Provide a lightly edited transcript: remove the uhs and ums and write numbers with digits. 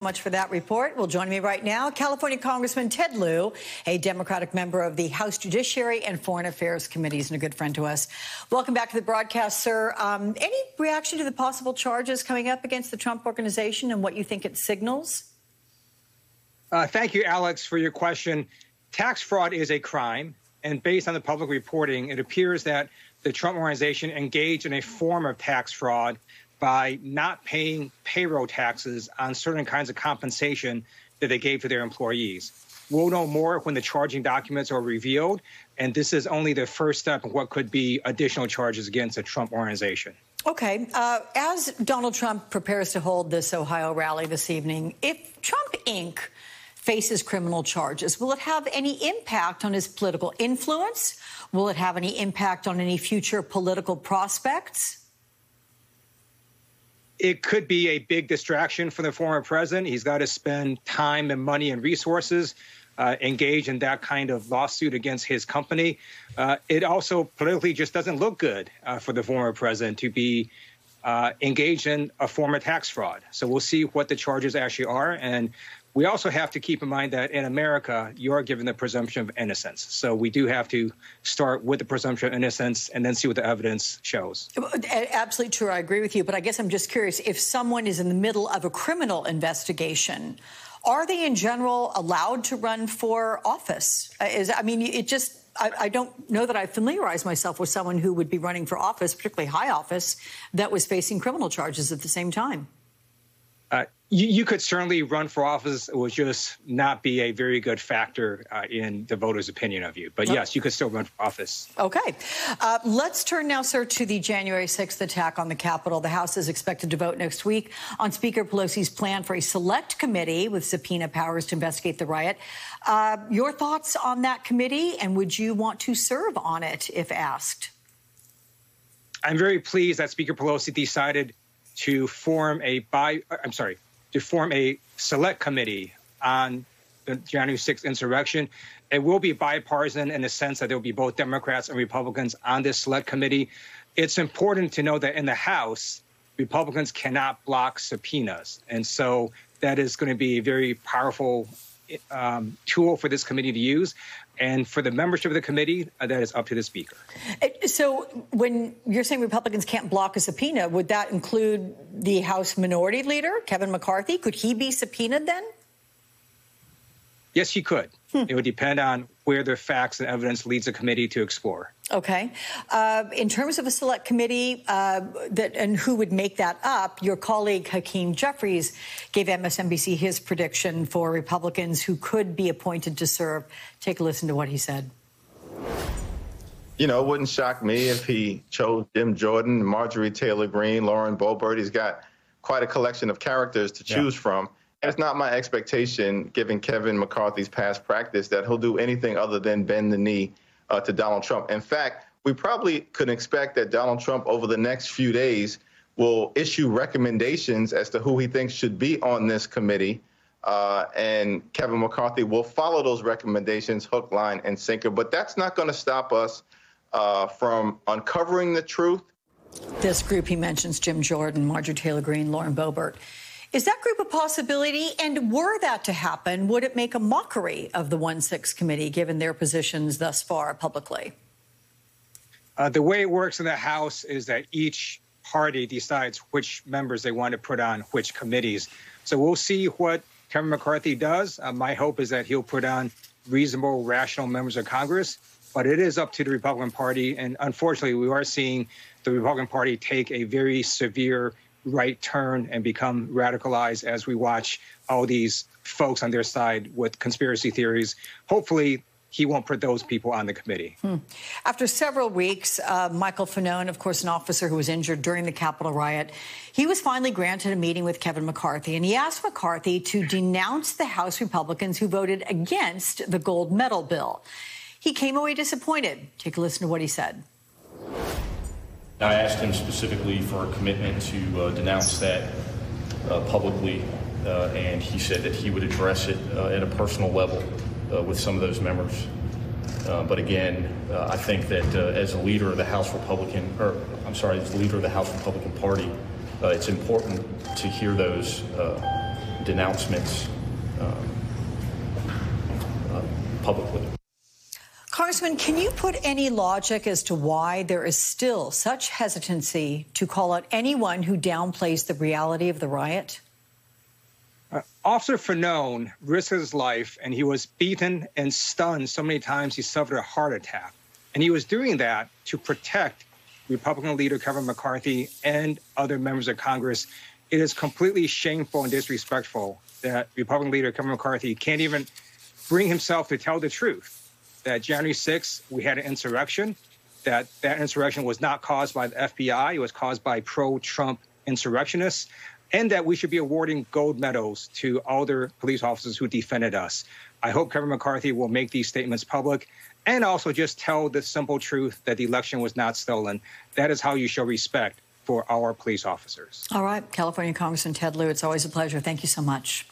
Much for that report. Well, joining me right now, California Congressman Ted Lieu, a Democratic member of the House Judiciary and Foreign Affairs Committees and a good friend to us. Welcome back to the broadcast, sir. Any reaction to the possible charges coming up against the Trump Organization and what you think it signals? Thank you, Alex, for your question. Tax fraud is a crime, and based on the public reporting, it appears that the Trump Organization engaged in a form of tax fraud by not paying payroll taxes on certain kinds of compensation that they gave to their employees. We'll know more when the charging documents are revealed, and this is only the first step in what could be additional charges against the Trump Organization. Okay. As Donald Trump prepares to hold this Ohio rally this evening, if Trump Inc. faces criminal charges, will it have any impact on his political influence? Will it have any impact on any future political prospects? It could be a big distraction for the former president. He's got to spend time and money and resources engaged in that kind of lawsuit against his company. It also politically just doesn't look good for the former president to be engaged in a form of tax fraud. So we'll see what the charges actually are. And we also have to keep in mind that in America, you are given the presumption of innocence. So we do have to start with the presumption of innocence and then see what the evidence shows. Absolutely true. I agree with you. But I guess I'm just curious, if someone is in the middle of a criminal investigation, are they in general allowed to run for office? I don't know that I've familiarized myself with someone who would be running for office, particularly high office, that was facing criminal charges at the same time. You could certainly run for office. It would just not be a very good factor in the voters' opinion of you. But yes, you could still run for office. Okay. Let's turn now, sir, to the January 6th attack on the Capitol. The House is expected to vote next week on Speaker Pelosi's plan for a select committee with subpoena powers to investigate the riot. Your thoughts on that committee, and would you want to serve on it if asked? I'm very pleased that Speaker Pelosi decided to form a select committee on the January 6th insurrection. It will be bipartisan in the sense that there will be both Democrats and Republicans on this select committee. It's important to know that in the House, Republicans cannot block subpoenas. And so that is going to be a very powerful tool for this committee to use. And for the membership of the committee, that is up to the Speaker. So when you're saying Republicans can't block a subpoena, would that include the House Minority Leader, Kevin McCarthy? Could he be subpoenaed then? Yes, he could. It would depend on where the facts and evidence leads the committee to explore. Okay. In terms of a select committee and who would make that up, your colleague Hakeem Jeffries gave MSNBC his prediction for Republicans who could be appointed to serve. Take a listen to what he said. You know, it wouldn't shock me if he chose Jim Jordan, Marjorie Taylor Greene, Lauren Boebert. He's got quite a collection of characters to choose from. It's not my expectation, given Kevin McCarthy's past practice, that he'll do anything other than bend the knee to Donald Trump. In fact, we probably could expect that Donald Trump over the next few days will issue recommendations as to who he thinks should be on this committee. And Kevin McCarthy will follow those recommendations hook, line, and sinker. But that's not going to stop us from uncovering the truth. This group he mentions, Jim Jordan, Marjorie Taylor Greene, Lauren Boebert. Is that group a possibility? And were that to happen, would it make a mockery of the 1-6 committee, given their positions thus far publicly? The way it works in the House is that each party decides which members they want to put on which committees. So we'll see what Kevin McCarthy does. My hope is that he'll put on reasonable, rational members of Congress. But it is up to the Republican Party. And unfortunately, we are seeing the Republican Party take a very severe right turn and become radicalized as we watch all these folks on their side with conspiracy theories. Hopefully, he won't put those people on the committee. After several weeks, Michael Fanone, of course, an officer who was injured during the Capitol riot, he was finally granted a meeting with Kevin McCarthy, and he asked McCarthy to denounce the House Republicans who voted against the gold medal bill. He came away disappointed. Take a listen to what he said. I asked him specifically for a commitment to denounce that publicly, and he said that he would address it at a personal level with some of those members. But again, I think that as a leader of the House Republican, as the leader of the House Republican Party, it's important to hear those denouncements publicly. Congressman, can you put any logic as to why there is still such hesitancy to call out anyone who downplays the reality of the riot? Officer Fanone risked his life, and he was beaten and stunned so many times he suffered a heart attack. And he was doing that to protect Republican leader Kevin McCarthy and other members of Congress. It is completely shameful and disrespectful that Republican leader Kevin McCarthy can't even bring himself to tell the truth. That January 6th, we had an insurrection, that insurrection was not caused by the FBI, it was caused by pro-Trump insurrectionists, and that we should be awarding gold medals to other police officers who defended us. I hope Kevin McCarthy will make these statements public and also just tell the simple truth that the election was not stolen. That is how you show respect for our police officers. All right, California Congressman Ted Lieu, it's always a pleasure. Thank you so much.